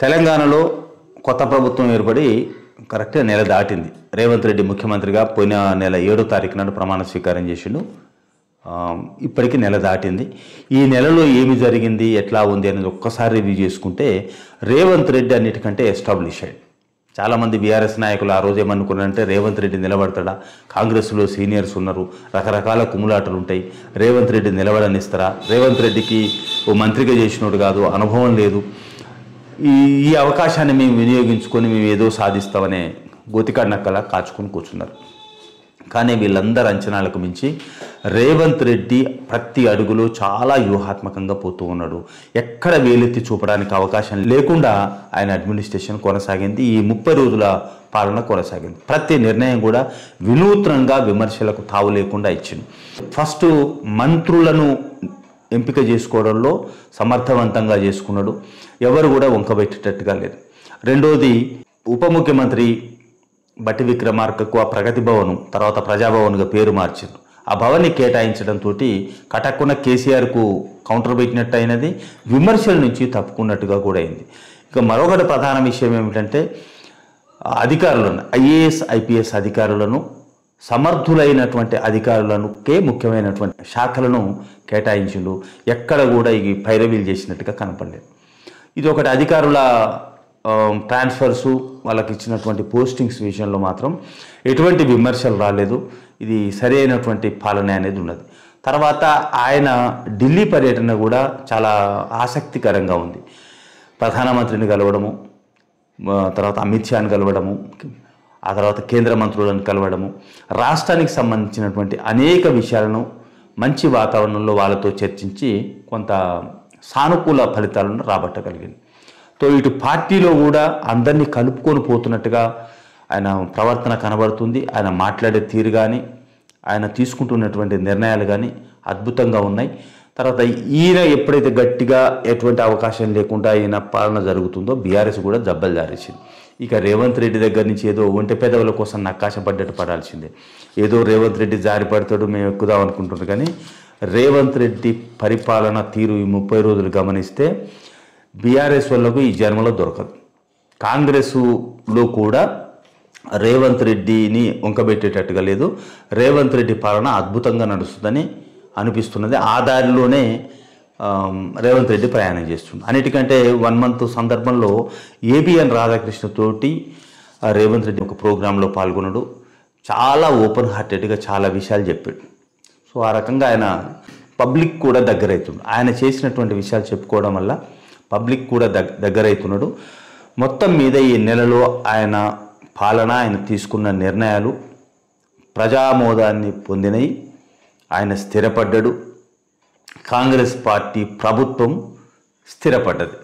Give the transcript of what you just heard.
తెలంగాణలో కొత్త ప్రభుత్వం ఏర్పడి కరెక్ట్గా నెల దాటింది. రేవంత్ రెడ్డి ముఖ్యమంత్రిగా పోయిన నెల 7వ తారీఖు నాడు ప్రమాణ స్వీకారం చేసిండు. ఇప్పటికీ నెల దాటింది. ఈ నెలలో ఏమి జరిగింది, ఎట్లా ఉంది అనేది ఒక్కసారి రివ్యూ చేసుకుంటే రేవంత్ రెడ్డి అన్నిటికంటే ఎస్టాబ్లిష్ అయ్యాడు. చాలామంది బీఆర్ఎస్ నాయకులు ఆ రోజు ఏమనుకున్నారంటే రేవంత్ రెడ్డి నిలబడతాడా, కాంగ్రెస్లో సీనియర్స్ ఉన్నారు, రకరకాల కుమ్ములాటలు ఉంటాయి, రేవంత్ రెడ్డి నిలబడనిస్తారా, రేవంత్ రెడ్డికి ఓ మంత్రిగా చేసినోడు కాదు, అనుభవం లేదు, ఈ అవకాశాన్ని మేము వినియోగించుకొని మేము ఏదో సాధిస్తామనే గోతికాడినక్కలా కాచుకొని కూర్చున్నారు. కానీ వీళ్ళందరి అంచనాలకు మించి రేవంత్ రెడ్డి ప్రతి అడుగులో చాలా వ్యూహాత్మకంగా పోతూ ఉన్నాడు. ఎక్కడ వేలెత్తి చూపడానికి అవకాశం లేకుండా ఆయన అడ్మినిస్ట్రేషన్ కొనసాగింది. ఈ 30 రోజుల పాలన కొనసాగింది. ప్రతి నిర్ణయం కూడా వినూత్నంగా విమర్శలకు తావు లేకుండా ఇచ్చింది. ఫస్ట్ మంత్రులను ఎంపిక చేసుకోవడంలో సమర్థవంతంగా చేసుకున్నాడు. ఎవరు కూడా వంకబెట్టేటట్టుగా లేదు. రెండోది, ఉప ముఖ్యమంత్రి బట్టి విక్రమార్కకు ఆ ప్రగతి భవన్ తర్వాత ప్రజాభవన్గా పేరు మార్చారు. ఆ భవన్ని కేటాయించడంతో కటక్కున కేసీఆర్కు కౌంటర్ పెట్టినట్టు అయినది, విమర్శల నుంచి తప్పుకున్నట్టుగా కూడా అయింది. ఇక మరొకటి ప్రధాన విషయం ఏమిటంటే అధికారులను, ఐఏఎస్ ఐపీఎస్ అధికారులను, సమర్థులైనటువంటి అధికారులకే ముఖ్యమైనటువంటి శాఖలను కేటాయించిండు. ఎక్కడ కూడా ఈ పైరవీలు చేసినట్టుగా కనపడలేదు. ఇది ఒకటి. అధికారుల ట్రాన్స్ఫర్సు, వాళ్ళకి ఇచ్చినటువంటి పోస్టింగ్స్ విషయంలో మాత్రం ఎటువంటి విమర్శలు రాలేదు. ఇది సరి అయినటువంటి పాలన అనేది ఉన్నది. తర్వాత ఆయన ఢిల్లీ పర్యటన కూడా చాలా ఆసక్తికరంగా ఉంది. ప్రధానమంత్రిని కలవడము, తర్వాత అమిత్ షాని కలవడము, ఆ తర్వాత కేంద్ర మంత్రులను కలవడము, రాష్ట్రానికి సంబంధించినటువంటి అనేక విషయాలను మంచి వాతావరణంలో వాళ్ళతో చర్చించి కొంత సానుకూల ఫలితాలను రాబట్టగలిగింది. ఇటు పార్టీలో కూడా అందరినీ కలుపుకొని పోతున్నట్టుగా ఆయన ప్రవర్తన కనబడుతుంది. ఆయన మాట్లాడే తీరు కానీ, ఆయన తీసుకుంటున్నటువంటి నిర్ణయాలు కానీ అద్భుతంగా ఉన్నాయి. తర్వాత ఈయన ఎప్పుడైతే గట్టిగా ఎటువంటి అవకాశం లేకుండా ఈయన పాలన జరుగుతుందో బీఆర్ఎస్ కూడా జబ్బలు జారేసింది. ఇక రేవంత్ రెడ్డి దగ్గర నుంచి ఏదో ఒంటె పెదవుల కోసం నక్కాశ పడ్డట్టు పడాల్సిందే. ఏదో రేవంత్ రెడ్డి జారి పడతాడు, మేము ఎక్కుదాం అనుకుంటున్నాం. కానీ రేవంత్ రెడ్డి పరిపాలన తీరు ఈ 30 రోజులు గమనిస్తే బీఆర్ఎస్ వాళ్ళకు ఈ జన్మలో దొరకదు. కాంగ్రెస్లో కూడా రేవంత్ రెడ్డిని వంకబెట్టేటట్టుగా లేదు. రేవంత్ రెడ్డి పాలన అద్భుతంగా నడుస్తుందని అనిపిస్తున్నది. ఆ దారిలోనే రేవంత్ రెడ్డి ప్రయాణం చేస్తుంది. అన్నిటికంటే 1 month సందర్భంలో ఏబిఎన్ రాధాకృష్ణ తోటి రేవంత్ రెడ్డి ఒక ప్రోగ్రాంలో పాల్గొన్నాడు. చాలా ఓపెన్ హార్టెడ్గా చాలా విషయాలు చెప్పాడు. ఆ రకంగా ఆయన పబ్లిక్ కూడా దగ్గరవుతుంది. ఆయన చేసినటువంటి విషయాలు చెప్పుకోవడం వల్ల పబ్లిక్ కూడా దగ్గరవుతున్నాడు. మొత్తం మీద ఈ నెలలో ఆయన పాలన, ఆయన తీసుకున్న నిర్ణయాలు ప్రజామోదాన్ని పొందినవి. ఆయన స్థిరపడ్డాడు. కాంగ్రెస్ పార్టీ ప్రభుత్వం స్థిరపడ్డది.